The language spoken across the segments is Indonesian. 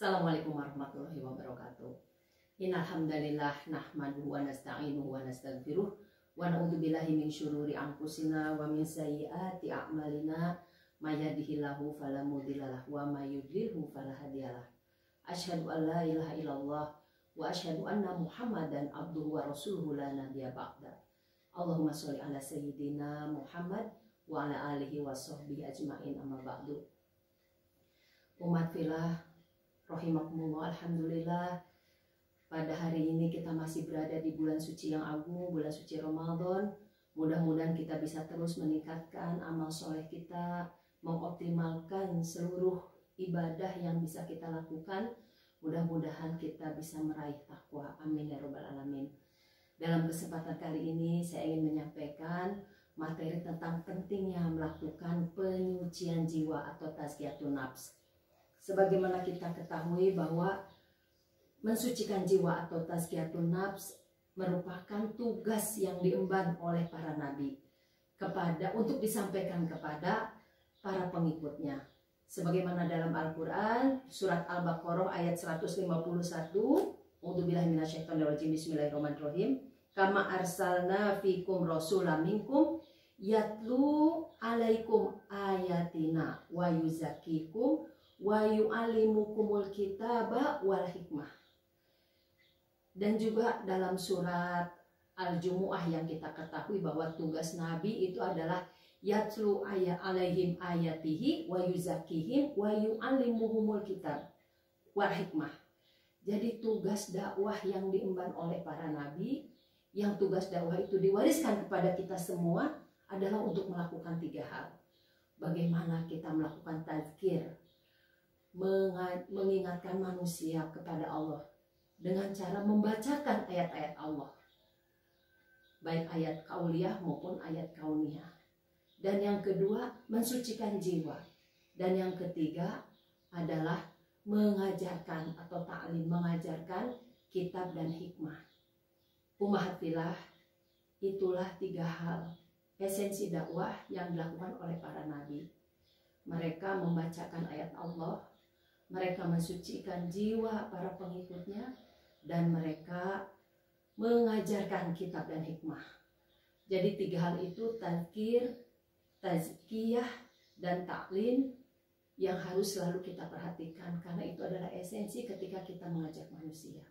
Assalamualaikum warahmatullahi wabarakatuh. Innal hamdalillah nahmaduhu wa nasta'inuhu wa nastaghfiruh wa na'udzu billahi min syururi anfusina wa min sayyiati a'malina may yahdihillahu fala mudhillalah wa may yudlilhu fala hadiyalah. Asyhadu an la ilaha illallah wa asyhadu anna Muhammadan abduhu wa rasuluhu la nabiyya ba'da. Allahumma sholli ala sayyidina Muhammad wa ala alihi wa sahbihi ajmain, amma ba'du. Umat fillah rahimakumullah, alhamdulillah pada hari ini kita masih berada di bulan suci yang agung, bulan suci Ramadan. Mudah-mudahan kita bisa terus meningkatkan amal soleh kita, mengoptimalkan seluruh ibadah yang bisa kita lakukan. Mudah-mudahan kita bisa meraih takwa, amin ya robbal alamin. Dalam kesempatan kali ini saya ingin menyampaikan materi tentang pentingnya melakukan penyucian jiwa atau tazkiyatun nafs. Sebagaimana kita ketahui bahwa mensucikan jiwa atau tazkiyatun nafs merupakan tugas yang diemban oleh para nabi untuk disampaikan kepada para pengikutnya. Sebagaimana dalam Al-Quran surat Al-Baqarah ayat 151, A'udzubillahi minasyaitonirrajim, bismillahirrahmanirrahim. Kama arsalna fikum rasulam minkum yatlu alaikum ayatina wa yuzakkikum wa yu'allimukumul kitaba wal hikmah. Dan juga dalam surat Al-Jumu'ah yang kita ketahui bahwa tugas Nabi itu adalah yatlu alaihim ayatihi wa yuzakkihim wa yu'allimuhumul kitab wal hikmah. Jadi tugas dakwah yang diemban oleh para nabi, yang tugas dakwah itu diwariskan kepada kita semua adalah untuk melakukan 3 hal. Bagaimana kita melakukan tazkir, mengingatkan manusia kepada Allah dengan cara membacakan ayat-ayat Allah, baik ayat kauliyah maupun ayat kauniyah. Dan yang kedua, mensucikan jiwa. Dan yang ketiga adalah mengajarkan atau ta'lim, mengajarkan kitab dan hikmah. Ummahatillah, itulah 3 hal esensi dakwah yang dilakukan oleh para nabi. Mereka membacakan ayat Allah, mereka mensucikan jiwa para pengikutnya, dan mereka mengajarkan kitab dan hikmah. Jadi 3 hal itu, tazkir, tazkiyah, dan ta'lim, yang harus selalu kita perhatikan karena itu adalah esensi ketika kita mengajak manusia.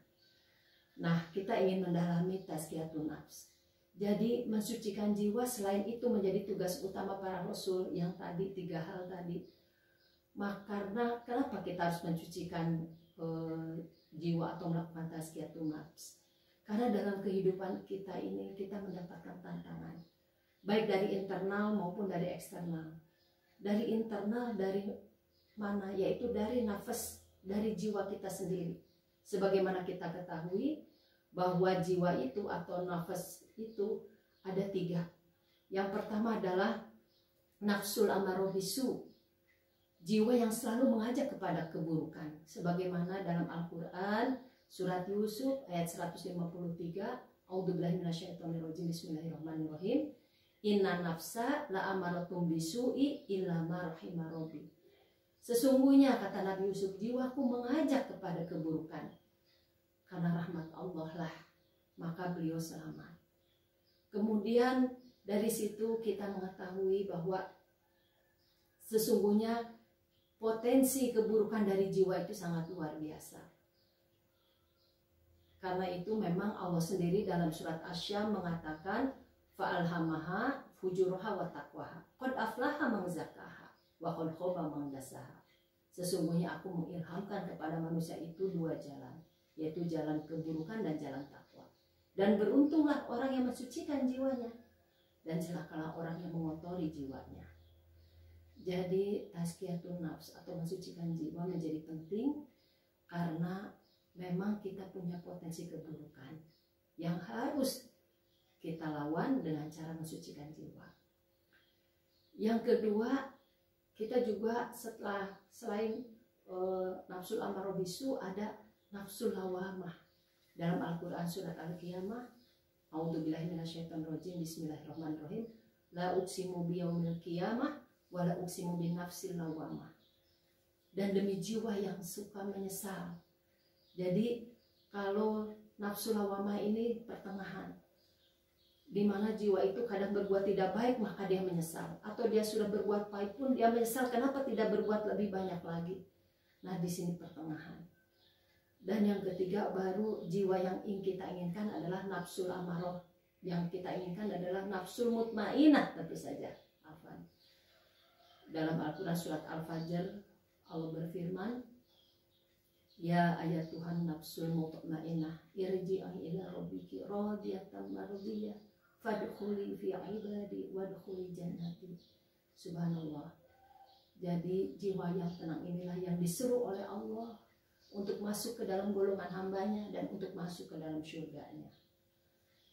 Nah, kita ingin mendalami tazkiyatun nafs. Jadi mensucikan jiwa selain itu menjadi tugas utama para rasul yang tadi 3 hal tadi. Karena kenapa kita harus mensucikan jiwa atau melakukan tazkiyatun nafs? Karena dalam kehidupan kita ini kita mendapatkan tantangan, baik dari internal maupun dari eksternal. Dari internal dari mana? Yaitu dari nafas, dari jiwa kita sendiri. Sebagaimana kita ketahui bahwa jiwa itu atau nafas itu ada 3. Yang pertama adalah nafsul amarah bisu, jiwa yang selalu mengajak kepada keburukan. Sebagaimana dalam Al-Quran surat Yusuf ayat 153, A'udzubillahi minasyaitonirrajim, bismillahirrahmanirrahim. Inna nafsa la amaratum bisu'i illa ma rahima rabbi. Sesungguhnya kata Nabi Yusuf, jiwaku mengajak kepada keburukan, karena rahmat Allah lah maka beliau selamat. Kemudian dari situ kita mengetahui bahwa sesungguhnya potensi keburukan dari jiwa itu sangat luar biasa. Karena itu memang Allah sendiri dalam surat Asy-Syam mengatakan fa'alhamaha fujuraha wa taqwaha. Qad aflaha man zakkaha wa qad khaba man dassaha. Sesungguhnya aku mengilhamkan kepada manusia itu 2 jalan, yaitu jalan keburukan dan jalan takwa. Dan beruntunglah orang yang mensucikan jiwanya, dan celakalah orang yang mengotori jiwanya. Jadi tazkiyatun nafs atau mensucikan jiwa menjadi penting karena memang kita punya potensi keburukan yang harus kita lawan dengan cara mensucikan jiwa. Yang kedua, kita juga selain nafsul amarah bisu ada nafsul lawamah. Dalam Al-Quran surat Al-Qiyamah, A'udzubillahi minasyaitonirrajim, bismillahirrahmanirrahim. La uqsimu biyaumil qiyamah wa la uqsimu bin nafsil lawamah. dan demi jiwa yang suka menyesal. Jadi kalau nafsu lawamah ini pertengahan, di mana jiwa itu kadang berbuat tidak baik maka dia menyesal, atau dia sudah berbuat baik pun dia menyesal kenapa tidak berbuat lebih banyak lagi. Nah di sini pertengahan. Dan yang ketiga baru jiwa yang kita inginkan adalah nafsul amarah. Yang kita inginkan adalah nafsul mutmainah tentu saja. Dalam Al-Quran surat Al-Fajr Allah berfirman, ya ayat Tuhan nafsul mutmainah irji'i ila rabbiki radiyatan mardiyah fadkhuli fi ibadi wadkhuli jannati. Subhanallah. Jadi jiwa yang tenang inilah yang disuruh oleh Allah untuk masuk ke dalam golongan hambanya dan untuk masuk ke dalam surganya.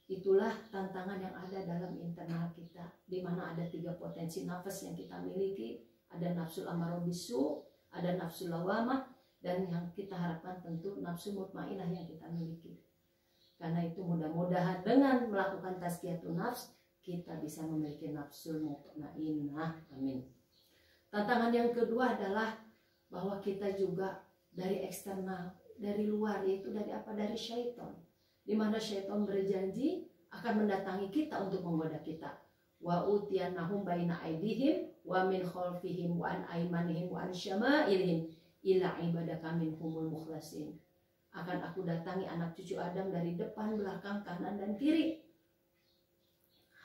Itulah tantangan yang ada dalam internal kita, di mana ada 3 potensi nafas yang kita miliki. Ada nafsul amarah bisu, ada nafsul lawamah, dan yang kita harapkan tentu nafsu mutmainah yang kita miliki. Karena itu mudah-mudahan dengan melakukan tazkiyatun nafs kita bisa memiliki nafsul mutmainah. Amin. Tantangan yang kedua adalah bahwa kita juga dari eksternal, dari luar, yaitu dari apa? Dari syaitan. Di mana syaitan berjanji akan mendatangi kita untuk menggoda kita. Wa utiyanahum baina aidihim wa min khalfihim wa an aymanihim wa an syama'ilihim ila ibadaka minhumul mukhlasin. Akan aku datangi anak cucu Adam dari depan, belakang, kanan, dan kiri.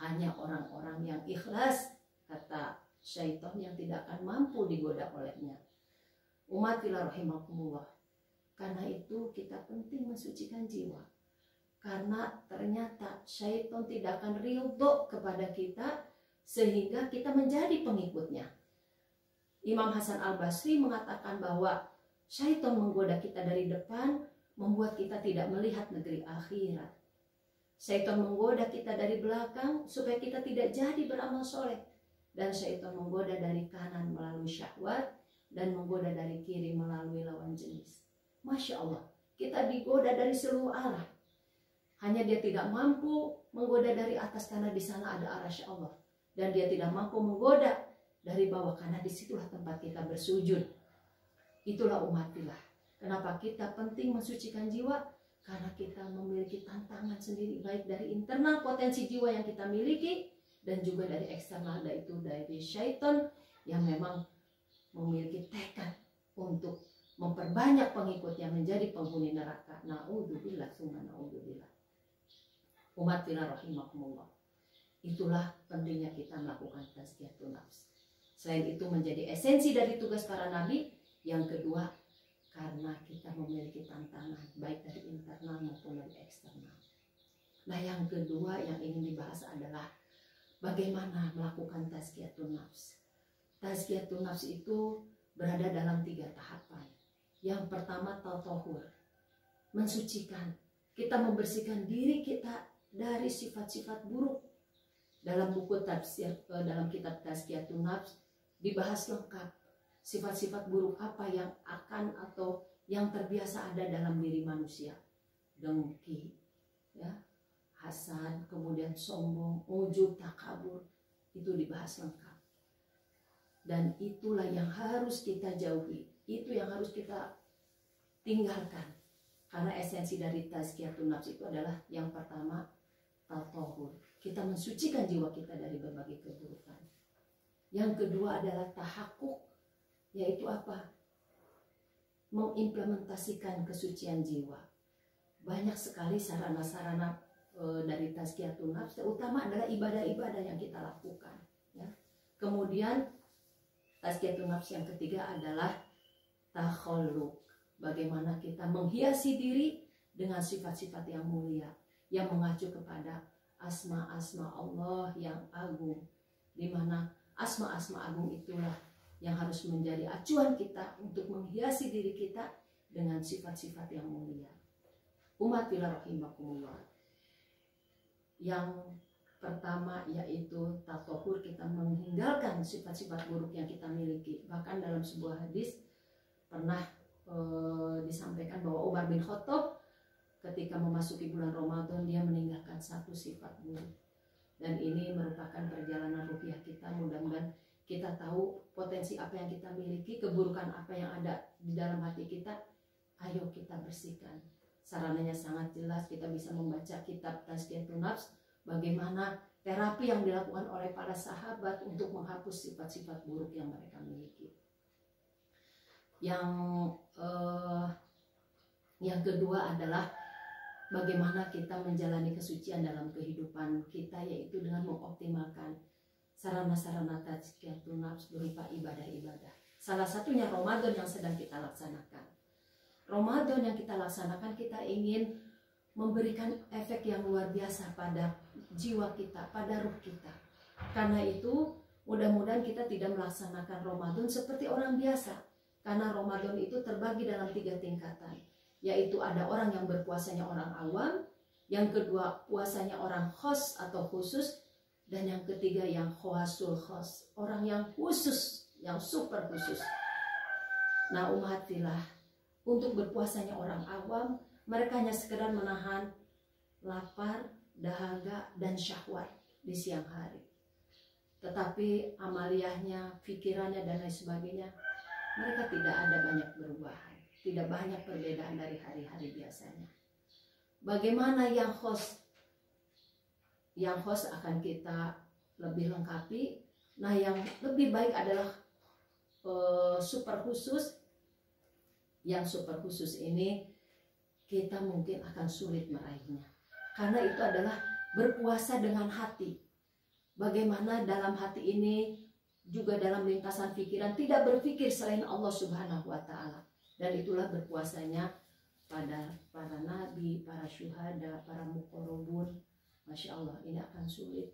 Hanya orang-orang yang ikhlas, kata syaitan, yang tidak akan mampu digoda olehnya. Umat fillah rahimakumullah. Karena itu kita penting mensucikan jiwa. Karena ternyata syaitan tidak akan ridho kepada kita sehingga kita menjadi pengikutnya. Imam Hasan Al-Basri mengatakan bahwa syaitan menggoda kita dari depan, membuat kita tidak melihat negeri akhirat. Syaitan menggoda kita dari belakang supaya kita tidak jadi beramal soleh. Dan syaitan menggoda dari kanan melalui syahwat dan menggoda dari kiri melalui lawan jenis. Masya Allah, kita digoda dari seluruh arah. Hanya dia tidak mampu menggoda dari atas karena di sana ada arasy Allah. Dan dia tidak mampu menggoda dari bawah karena disitulah tempat kita bersujud. Itulah umat fillah. Kenapa kita penting mensucikan jiwa? Karena kita memiliki tantangan sendiri, baik dari internal potensi jiwa yang kita miliki dan juga dari eksternal, yaitu dari syaitan yang memang memiliki tekad untuk memperbanyak pengikutnya menjadi penghuni neraka. Na'udzubillah summa na'udzubillah. Umat fillah rahimakumullah. Itulah pentingnya kita melakukan tazkiyatun nafs. Selain itu menjadi esensi dari tugas para nabi. Yang kedua, karena kita memiliki tantangan baik dari internal maupun dari eksternal. Nah, yang kedua yang ingin dibahas adalah bagaimana melakukan tazkiyatun nafs. Tazkiyatun nafs itu berada dalam 3 tahapan. Yang pertama tatahur, mensucikan. Kita membersihkan diri kita dari sifat-sifat buruk. Dalam buku tafsir, dalam kitab Tazkiyatun Nafs dibahas lengkap sifat-sifat buruk apa yang akan atau yang terbiasa ada dalam diri manusia. Dengki, ya, hasad, kemudian sombong, ujub, takabur, itu dibahas lengkap. Dan itulah yang harus kita jauhi, itu yang harus kita tinggalkan. Karena esensi dari tazkiyatun nafs itu adalah yang pertama tatahur. Kita mensucikan jiwa kita dari berbagai keburukan. Yang kedua adalah tahakkuk, yaitu apa? Mengimplementasikan kesucian jiwa. Banyak sekali sarana-sarana dari tazkiyatun nafs, terutama adalah ibadah-ibadah yang kita lakukan. Ya. Kemudian tazkiyatun nafs yang ketiga adalah takhalluk. Bagaimana kita menghiasi diri dengan sifat-sifat yang mulia, yang mengacu kepada asma-asma Allah yang agung, di mana asma-asma agung itulah yang harus menjadi acuan kita untuk menghiasi diri kita dengan sifat-sifat yang mulia. Umat fillah rahimakumullah. Yang pertama yaitu tatahur, kita meninggalkan sifat-sifat buruk yang kita miliki. Bahkan dalam sebuah hadis pernah disampaikan bahwa Umar bin Khattab ketika memasuki bulan Ramadan dia meninggalkan 1 sifat buruk. Dan ini merupakan perjalanan ruhiyah kita. Mudah-mudahan kita tahu potensi apa yang kita miliki, keburukan apa yang ada di dalam hati kita, ayo kita bersihkan. Sarananya sangat jelas, kita bisa membaca kitab Tazkiyatun Nafs, bagaimana terapi yang dilakukan oleh para sahabat untuk menghapus sifat-sifat buruk yang mereka miliki. Yang kedua adalah bagaimana kita menjalani kesucian dalam kehidupan kita, yaitu dengan mengoptimalkan sarana-sarana tazkiyatun nafs berupa ibadah-ibadah. Salah satunya Ramadan yang sedang kita laksanakan. Ramadan yang kita laksanakan, kita ingin memberikan efek yang luar biasa pada jiwa kita, pada ruh kita. Karena itu, mudah-mudahan kita tidak melaksanakan Ramadan seperti orang biasa. Karena Ramadan itu terbagi dalam 3 tingkatan, yaitu ada orang yang berpuasanya orang awam, yang kedua puasanya orang khos atau khusus, dan yang ketiga yang khawasul khos, orang yang khusus, yang super khusus. Nah, umat fillah, untuk berpuasanya orang awam, mereka hanya sekedar menahan lapar, dahaga, dan syahwat di siang hari. Tetapi amaliyahnya, pikirannya, dan lain sebagainya, mereka tidak ada banyak perubahan, tidak banyak perbedaan dari hari-hari biasanya. Bagaimana yang khos? Yang khos akan kita lebih lengkapi. Nah, yang lebih baik adalah super khusus. Yang super khusus ini kita mungkin akan sulit meraihnya, karena itu adalah berpuasa dengan hati. Bagaimana dalam hati ini, juga dalam lintasan pikiran, tidak berpikir selain Allah Subhanahu wa Ta'ala. Dan itulah berpuasanya pada para nabi, para syuhada, para muqarrabun. Masya Allah, ini akan sulit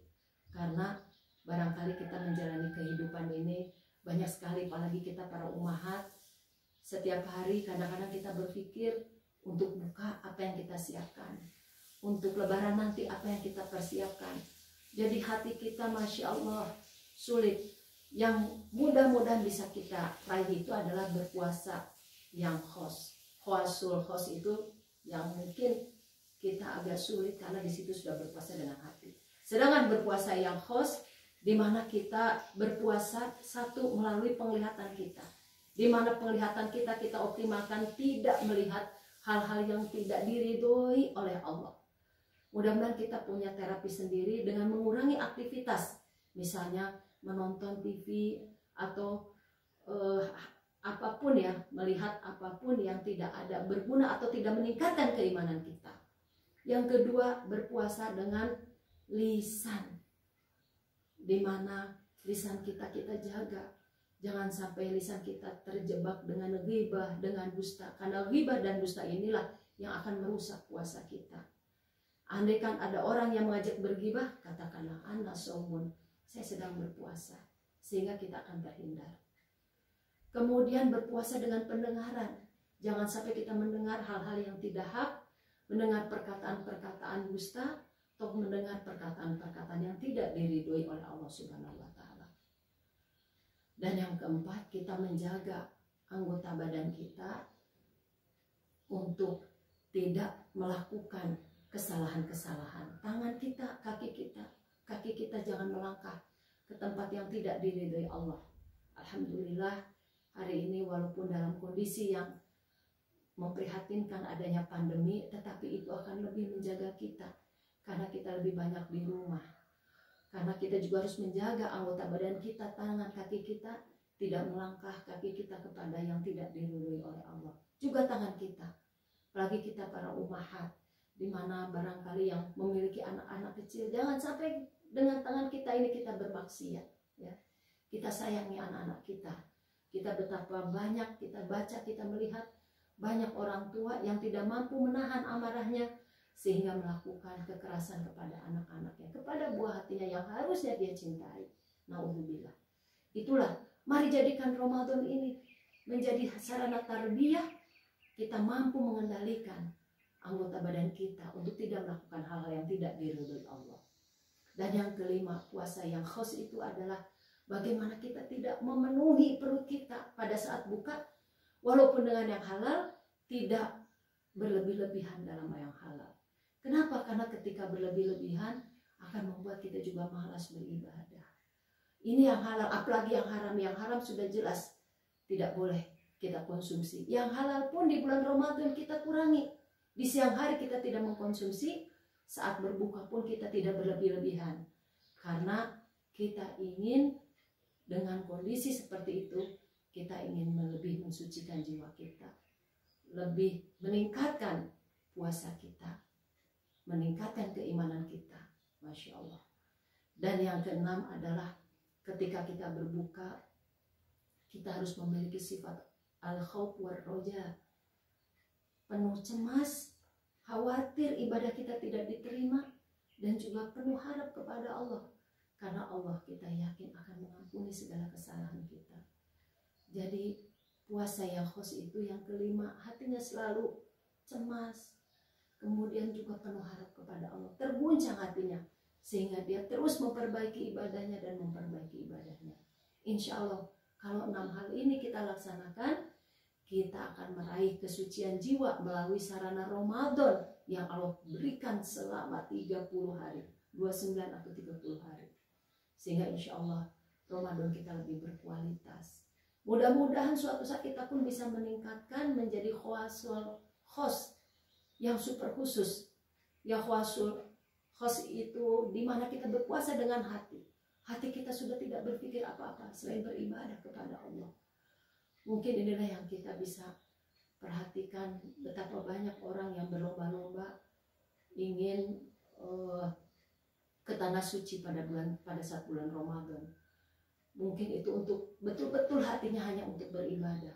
karena barangkali kita menjalani kehidupan ini banyak sekali, apalagi kita para ummahat, setiap hari kadang-kadang kita berpikir untuk buka apa yang kita siapkan, untuk lebaran nanti apa yang kita persiapkan. Jadi hati kita Masya Allah sulit. Yang mudah-mudahan bisa kita raih itu adalah berpuasa yang khos. Khawasul khos itu yang mungkin kita agak sulit karena di situ sudah berpuasa dengan hati. Sedangkan berpuasa yang khos, di mana kita berpuasa satu melalui penglihatan kita, di mana penglihatan kita optimalkan, tidak melihat hal-hal yang tidak diridhoi oleh Allah. Mudah-mudahan kita punya terapi sendiri dengan mengurangi aktivitas, misalnya menonton TV atau apapun ya, melihat apapun yang tidak ada berguna atau tidak meningkatkan keimanan kita. Yang kedua, berpuasa dengan lisan, di mana lisan kita jaga. Jangan sampai lisan kita terjebak dengan ghibah, dengan dusta, karena ghibah dan dusta inilah yang akan merusak puasa kita. Andaikan ada orang yang mengajak berghibah, katakanlah ana shaumun, saya sedang berpuasa, sehingga kita akan terhindar. Kemudian berpuasa dengan pendengaran. Jangan sampai kita mendengar hal-hal yang tidak hak, mendengar perkataan-perkataan dusta, atau mendengar perkataan-perkataan yang tidak diridhoi oleh Allah Subhanahu wa Ta'ala. Dan yang keempat, kita menjaga anggota badan kita untuk tidak melakukan kesalahan-kesalahan. Tangan kita, kaki kita jangan melangkah ke tempat yang tidak diridhoi Allah. Alhamdulillah, hari ini walaupun dalam kondisi yang memprihatinkan adanya pandemi, tetapi itu akan lebih menjaga kita karena kita lebih banyak di rumah. Karena kita juga harus menjaga anggota badan kita, tangan, kaki kita tidak melangkah kaki kita kepada yang tidak diridhoi oleh Allah. Juga tangan kita, apalagi kita para ummahat, di mana barangkali yang memiliki anak-anak kecil, jangan sampai dengan tangan kita ini kita bermaksiat, ya. Kita sayangi anak-anak kita. Kita betapa banyak kita baca, kita melihat banyak orang tua yang tidak mampu menahan amarahnya sehingga melakukan kekerasan kepada anak-anaknya, kepada buah hatinya yang harusnya dia cintai. Naudzubillah. Itulah, mari jadikan Ramadan ini menjadi sarana tarbiyah, kita mampu mengendalikan anggota badan kita untuk tidak melakukan hal-hal yang tidak diridhoi Allah. Dan yang kelima, puasa yang khos itu adalah bagaimana kita tidak memenuhi perut kita pada saat buka, walaupun dengan yang halal, tidak berlebih-lebihan dalam yang halal. Kenapa? Karena ketika berlebih-lebihan akan membuat kita juga malas beribadah. Ini yang halal, apalagi yang haram. Yang haram sudah jelas tidak boleh kita konsumsi. Yang halal pun di bulan Ramadan kita kurangi. Di siang hari kita tidak mengkonsumsi, saat berbuka pun kita tidak berlebih-lebihan. Karena kita ingin dengan kondisi seperti itu, kita ingin lebih mensucikan jiwa kita, lebih meningkatkan puasa kita, meningkatkan keimanan kita. Masya Allah. Dan yang keenam adalah ketika kita berbuka, kita harus memiliki sifat al-khauf war-roja, penuh cemas, khawatir ibadah kita tidak diterima, dan juga penuh harap kepada Allah. Karena Allah kita yakin akan mengampuni segala kesalahan kita. Jadi puasa yang khos itu yang kelima, hatinya selalu cemas, kemudian juga penuh harap kepada Allah, terguncang hatinya, sehingga dia terus memperbaiki ibadahnya dan memperbaiki ibadahnya. Insya Allah kalau 6 hal ini kita laksanakan, kita akan meraih kesucian jiwa melalui sarana Ramadan yang Allah berikan selama 30 hari, 29 atau 30 hari. Sehingga insya Allah Ramadan kita lebih berkualitas. Mudah-mudahan suatu saat kita pun bisa meningkatkan menjadi khawasul khos yang super khusus. Yang khawasul khos itu dimana kita berpuasa dengan hati. Hati kita sudah tidak berpikir apa-apa selain beribadah kepada Allah. Mungkin inilah yang kita bisa perhatikan, betapa banyak orang yang berlomba-lomba ingin ke tanah suci pada saat bulan Ramadan. Mungkin itu untuk betul-betul hatinya hanya untuk beribadah.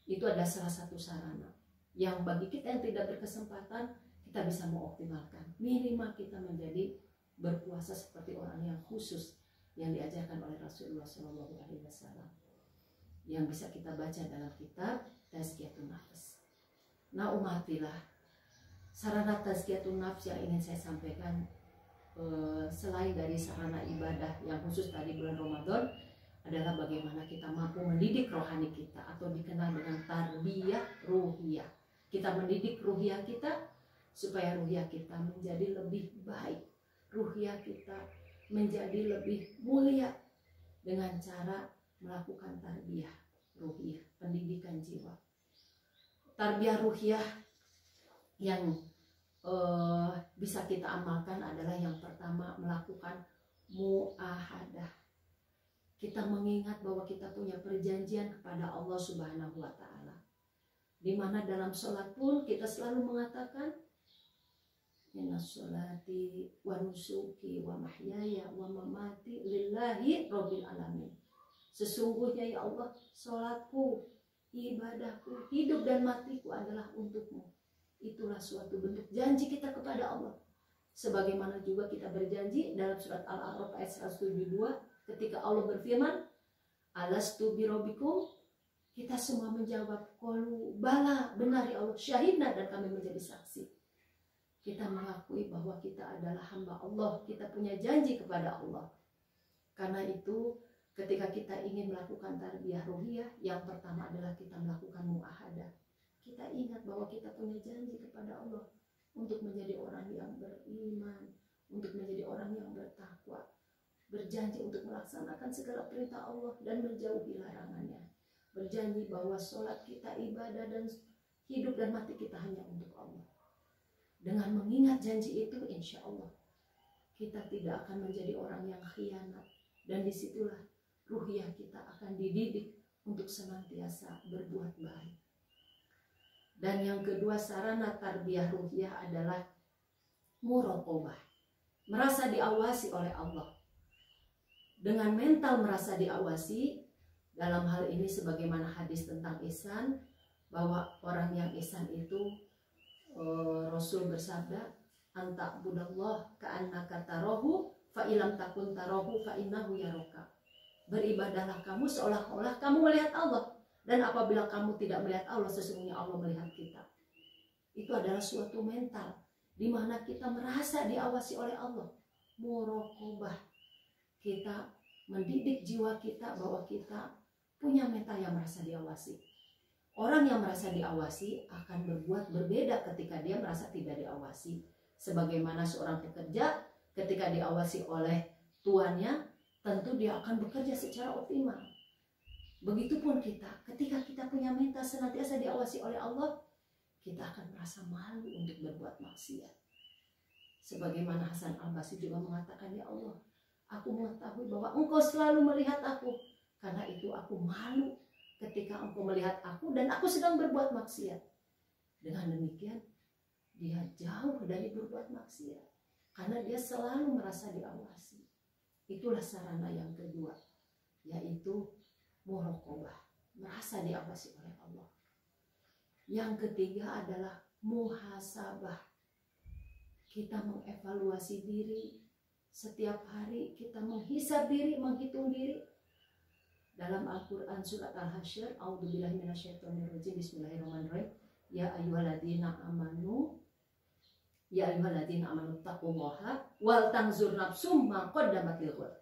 Itu adalah salah satu sarana yang bagi kita yang tidak berkesempatan kita bisa mengoptimalkan. Minimal kita menjadi berpuasa seperti orang yang khusus yang diajarkan oleh Rasulullah SAW, yang bisa kita baca dalam kitab Tazkiyatun Nafs. Nah umatilah, sarana Tazkiyatun Nafs yang ingin saya sampaikan selain dari sarana ibadah yang khusus tadi bulan Ramadan adalah bagaimana kita mampu mendidik rohani kita atau dikenal dengan tarbiyah ruhiyah. Kita mendidik ruhiyah kita supaya ruhiyah kita menjadi lebih baik, ruhiyah kita menjadi lebih mulia dengan cara melakukan tarbiyah ruhiyah, pendidikan jiwa. Tarbiyah ruhiyah yang bisa kita amalkan adalah yang pertama melakukan muahadah. Kita mengingat bahwa kita punya perjanjian kepada Allah Subhanahu wa Ta'ala, di mana dalam sholat pun kita selalu mengatakan inna sholati wa nusuki wa mahyaya wa mamati lillahi rabbil alamin. Sesungguhnya ya Allah, sholatku, ibadahku, hidup dan matiku adalah untukmu. Itulah suatu bentuk janji kita kepada Allah. Sebagaimana juga kita berjanji dalam surat Al-A'raf ayat 172 ketika Allah berfirman, alastu birabbikum, kita semua menjawab, qalu bala, benar ya Allah, syahidna, dan kami menjadi saksi. Kita mengakui bahwa kita adalah hamba Allah, kita punya janji kepada Allah. Karena itu ketika kita ingin melakukan tarbiyah ruhiyah, yang pertama adalah kita melakukan muahadah. Kita ingat bahwa kita punya janji kepada Allah untuk menjadi orang yang beriman, untuk menjadi orang yang bertakwa, berjanji untuk melaksanakan segala perintah Allah dan menjauhi larangannya, berjanji bahwa sholat kita, ibadah dan hidup dan mati kita hanya untuk Allah. Dengan mengingat janji itu, insya Allah kita tidak akan menjadi orang yang khianat, dan disitulah ruhiyah kita akan dididik untuk senantiasa berbuat baik. Dan yang kedua sarana tarbiyah ruhiyah adalah muraqabah, merasa diawasi oleh Allah. Dengan mental merasa diawasi, dalam hal ini sebagaimana hadis tentang ihsan, bahwa orang yang ihsan itu Rasul bersabda, anta budallah ka'annaka tarahu fa ilam takun tarahu fa innahu yaraka. Beribadahlah kamu seolah-olah kamu melihat Allah, dan apabila kamu tidak melihat Allah, sesungguhnya Allah melihat kita. Itu adalah suatu mental di mana kita merasa diawasi oleh Allah. Muraqabah, kita mendidik jiwa kita bahwa kita punya mental yang merasa diawasi. Orang yang merasa diawasi akan berbuat berbeda ketika dia merasa tidak diawasi. Sebagaimana seorang pekerja ketika diawasi oleh tuannya, tentu dia akan bekerja secara optimal. Begitupun kita, ketika kita punya mental senantiasa diawasi oleh Allah, kita akan merasa malu untuk berbuat maksiat. Sebagaimana Hasan Al-Basri juga mengatakan, ya Allah, aku mengetahui bahwa Engkau selalu melihat aku, karena itu aku malu ketika Engkau melihat aku dan aku sedang berbuat maksiat. Dengan demikian, dia jauh dari berbuat maksiat, karena dia selalu merasa diawasi. Itulah sarana yang kedua, yaitu muraqabah, merasa diawasi oleh Allah. Yang ketiga adalah muhasabah. Kita mengevaluasi diri setiap hari, kita menghisab diri, menghitung diri. Dalam Al-Quran surat Al-Hasyr, A'udzubillahi minasyaitonirrajim, bismillahirrahmanirrahim. Ya ayyuhalladzina amanu taqullaha wal tanzur nafsum ma qaddamat lighad.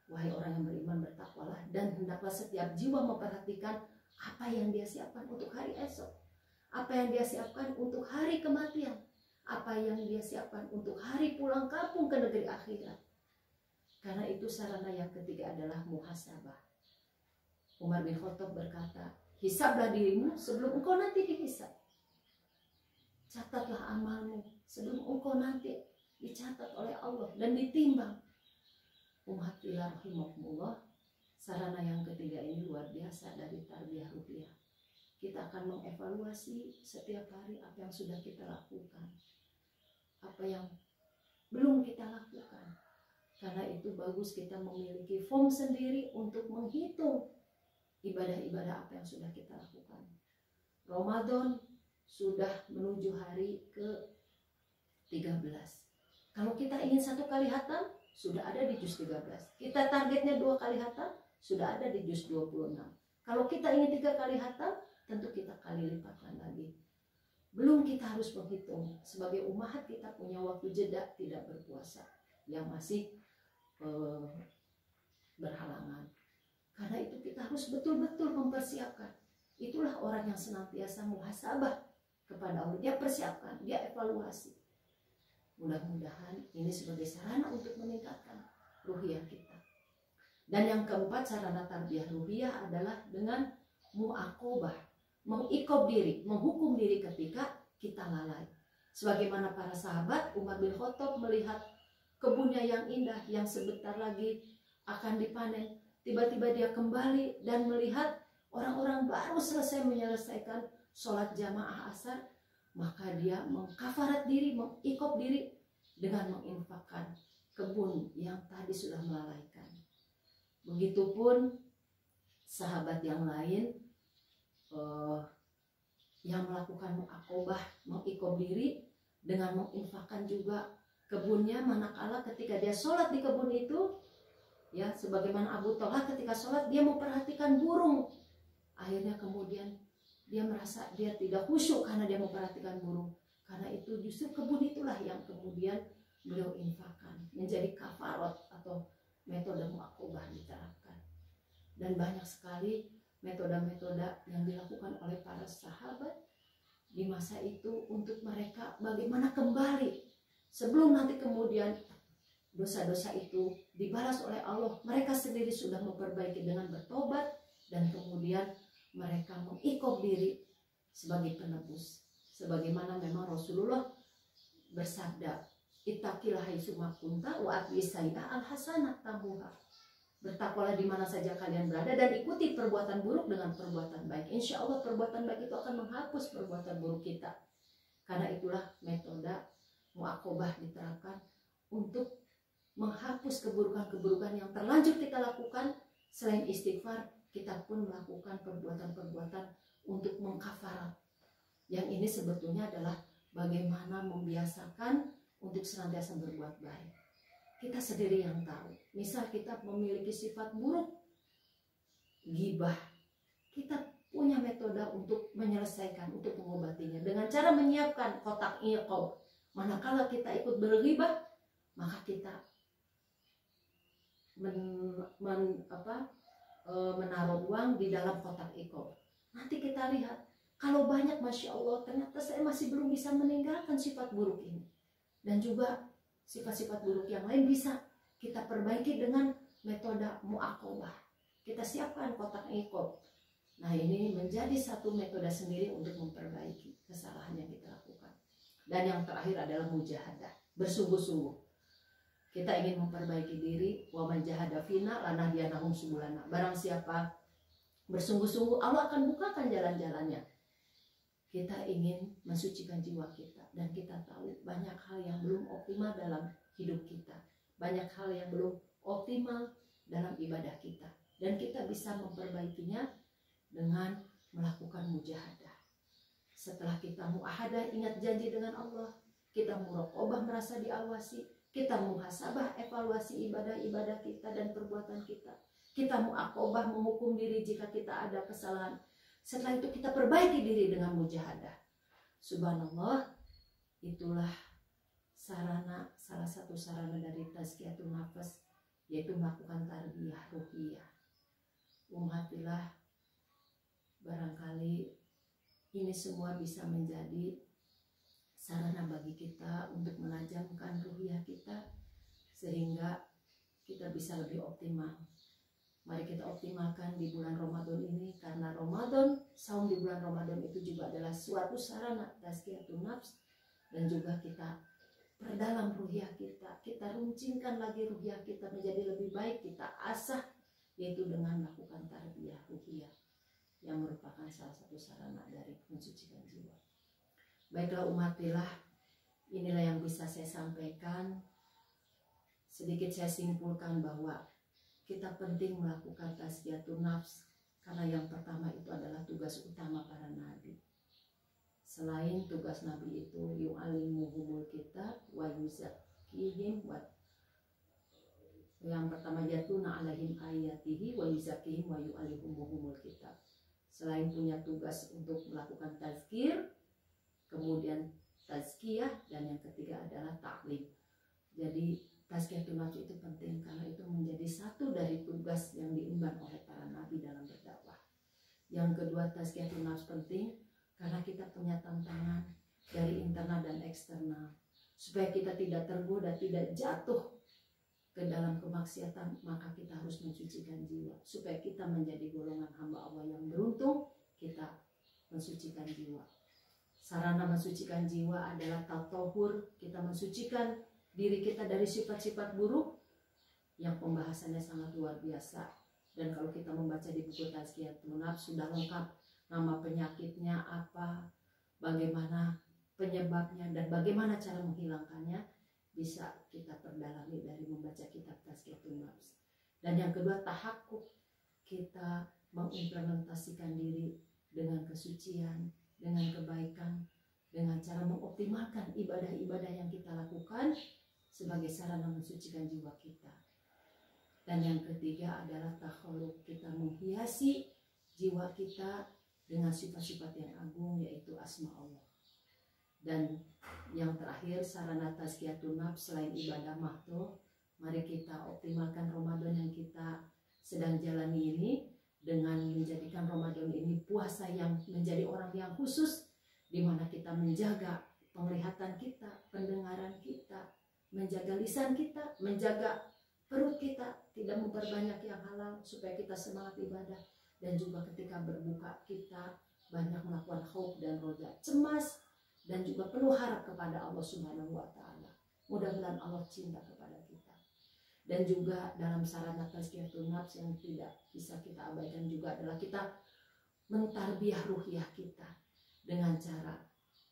Wahai orang yang beriman, bertakwalah dan hendaklah setiap jiwa memperhatikan apa yang dia siapkan untuk hari esok, apa yang dia siapkan untuk hari kematian, apa yang dia siapkan untuk hari pulang kampung ke negeri akhirat. Karena itu sarana yang ketiga adalah muhasabah. Umar bin Khattab berkata, hisablah dirimu sebelum engkau nanti dihisab. Catatlah amalmu sebelum engkau nanti dicatat oleh Allah dan ditimbang. Ummatillah rahimahumullah, sarana yang ketiga ini luar biasa dari tarbiyah ruhiyah. Kita akan mengevaluasi setiap hari apa yang sudah kita lakukan, apa yang belum kita lakukan. Karena itu bagus kita memiliki form sendiri untuk menghitung ibadah-ibadah apa yang sudah kita lakukan. Ramadan sudah menuju hari ke-13. Kalau kita ingin 1 kali khatam, sudah ada di juz 13. Kita targetnya 2 kali khatam, sudah ada di juz 26. Kalau kita ingin 3 kali khatam, tentu kita kali lipatkan lagi. Belum kita harus menghitung. Sebagai ummahat kita punya waktu jeda tidak berpuasa yang masih berhalangan. Karena itu kita harus betul-betul mempersiapkan. Itulah orang yang senantiasa muhasabah kepada Allah. Dia persiapkan, dia evaluasi. Mudah-mudahan ini sebagai sarana untuk meningkatkan ruhiyah kita. Dan yang keempat, sarana tarbiyah ruhiyah adalah dengan mu'aqobah, mengikob diri, menghukum diri ketika kita lalai. Sebagaimana para sahabat, Umar bin Khattab melihat kebunnya yang indah yang sebentar lagi akan dipanen. Tiba-tiba dia kembali dan melihat orang-orang baru selesai menyelesaikan sholat jamaah asar. Maka dia mengkafarat diri, mengikop diri dengan menginfakkan kebun yang tadi sudah melalaikan. Begitupun sahabat yang lain yang melakukan mu'aqobah, mengikop diri dengan menginfakkan juga kebunnya, manakala ketika dia sholat di kebun itu, ya sebagaimana Abu Thalha ketika sholat dia memperhatikan burung. Akhirnya kemudian dia merasa dia tidak khusyuk karena dia memperhatikan burung. Karena itu justru kebun itulah yang kemudian beliau infakkan, menjadi kafarat atau metode mu'aqobah diterapkan. Dan banyak sekali metode-metode yang dilakukan oleh para sahabat di masa itu untuk mereka bagaimana kembali sebelum nanti kemudian dosa-dosa itu dibalas oleh Allah. Mereka sendiri sudah memperbaiki dengan bertobat dan kemudian mereka mengikop diri sebagai penebus. Sebagaimana memang Rasulullah bersabda, ittaqillaha haitsuma kunta wa atbi'is sayyi'ah al-hasanah tamhuha. Bertakwalah di mana saja kalian berada dan ikuti perbuatan buruk dengan perbuatan baik. Insya Allah perbuatan baik itu akan menghapus perbuatan buruk kita. Karena itulah metode mu'aqobah diterapkan untuk menghapus keburukan-keburukan yang terlanjur kita lakukan. Selain istighfar, kita pun melakukan perbuatan-perbuatan untuk mengkafarat. Yang ini sebetulnya adalah bagaimana membiasakan untuk senantiasa berbuat baik. Kita sendiri yang tahu. Misal kita memiliki sifat buruk, ghibah, kita punya metode untuk menyelesaikan, untuk mengobatinya dengan cara menyiapkan kotak iqab. Manakala kita ikut berghibah, maka kita menaruh uang di dalam kotak iqab. Nanti kita lihat, kalau banyak, Masya Allah, ternyata saya masih belum bisa meninggalkan sifat buruk ini. Dan juga sifat-sifat buruk yang lain bisa kita perbaiki dengan metode mu'aqobah. Kita siapkan kotak iqob. Nah, ini menjadi satu metode sendiri untuk memperbaiki kesalahan yang kita lakukan. Dan yang terakhir adalah mujahadah, bersungguh-sungguh. Kita ingin memperbaiki diri, wa man jahada fina lanahdiyannahum subulana. Barang siapa bersungguh-sungguh, Allah akan bukakan jalan-jalannya. Kita ingin mensucikan jiwa kita, dan kita tahu banyak hal yang belum optimal dalam hidup kita. Banyak hal yang belum optimal dalam ibadah kita, dan kita bisa memperbaikinya dengan melakukan mujahadah. Setelah kita muahadah, ingat janji dengan Allah, kita muraqabah, merasa diawasi, kita muhasabah, evaluasi ibadah-ibadah kita dan perbuatan kita. Kita muaqabah, menghukum diri jika kita ada kesalahan. Setelah itu kita perbaiki diri dengan mujahadah. Subhanallah, itulah sarana, salah satu sarana dari tazkiyatun nafas, yaitu melakukan tarbiyah ruhiyah. Umatilah, barangkali ini semua bisa menjadi sarana bagi kita untuk menajamkan ruhiyah kita, sehingga kita bisa lebih optimal. Mari kita optimalkan di bulan Ramadan ini, karena Ramadan, saum di bulan Ramadan itu juga adalah suatu sarana tazkiyatun nafs, dan juga kita perdalam ruhiyah kita, kita runcingkan lagi ruhiyah kita menjadi lebih baik, kita asah, yaitu dengan melakukan tarbiyah ruhiyah, yang merupakan salah satu sarana dari mensucikan jiwa. Baiklah umatilah, inilah yang bisa saya sampaikan. Sedikit saya simpulkan bahwa kita penting melakukan tazkiyatun nafs, karena yang pertama itu adalah tugas utama para nabi. Selain tugas nabi itu yu'alimuhumul kitab wa yuzakkihim, yang pertama yatuna alaihim ayatihi wa yuzakkihim wa yu'alimuhumul kitab. Selain punya tugas untuk melakukan tazkir, kemudian tazkiyah, dan yang ketiga adalah ta'lim. Jadi tazkiyatun nafs itu penting karena itu menjadi satu dari tugas yang diemban oleh para nabi dalam berdakwah. Yang kedua, tazkiyatun nafs penting karena kita punya tantangan dari internal dan eksternal. Supaya kita tidak tergoda, tidak jatuh ke dalam kemaksiatan, maka kita harus mensucikan jiwa. Supaya kita menjadi golongan hamba Allah yang beruntung, kita mensucikan jiwa. Sarana mensucikan jiwa adalah tatahur, kita mensucikan diri kita dari sifat-sifat buruk yang pembahasannya sangat luar biasa. Dan kalau kita membaca di buku Tazkiyatun Nafs sudah lengkap, nama penyakitnya apa, bagaimana penyebabnya, dan bagaimana cara menghilangkannya, bisa kita perdalami dari membaca kitab Tazkiyatun Nafs. Dan yang kedua, tahakkuk, kita mengimplementasikan diri dengan kesucian, dengan kebaikan, dengan cara mengoptimalkan ibadah-ibadah yang kita lakukan sebagai sarana mensucikan jiwa kita. Dan yang ketiga adalah takhalluk, kita menghiasi jiwa kita dengan sifat-sifat yang agung, yaitu asma Allah. Dan yang terakhir, sarana tazkiyatun nafs selain ibadah mahdoh, mari kita optimalkan Ramadan yang kita sedang jalani ini dengan menjadikan Ramadan ini puasa yang menjadi orang yang khusus, di mana kita menjaga penglihatan kita, pendengaran kita, menjaga lisan kita, menjaga perut kita, tidak memperbanyak yang halal supaya kita semangat ibadah. Dan juga ketika berbuka kita banyak melakukan khauf dan roja, cemas dan juga penuh harap kepada Allah Subhanahu wa taala. Mudah-mudahan Allah cinta kepada kita. Dan juga dalam sarana tazkiyatun nafs yang tidak bisa kita abaikan juga adalah kita mentarbiyah ruhiyah kita dengan cara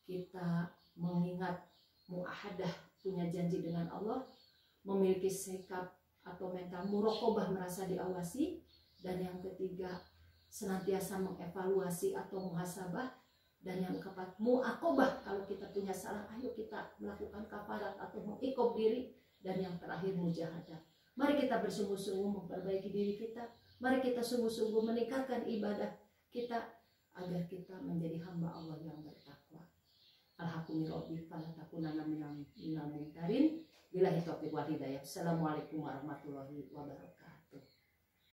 kita mengingat muahadah, punya janji dengan Allah, memiliki sikap atau mental muraqabah, merasa diawasi, dan yang ketiga senantiasa mengevaluasi atau muhasabah, dan yang keempat muaqabah, kalau kita punya salah ayo kita melakukan kafarat atau mengiqab diri, dan yang terakhir mujahadah. Mari kita bersungguh-sungguh memperbaiki diri kita, mari kita sungguh-sungguh meningkatkan ibadah kita agar kita menjadi hamba Allah yang bertakwa. Alhamdulillah, fala takunanna minal mumtarin. Billahi taufiq wal hidayah. Assalamualaikum warahmatullahi wabarakatuh.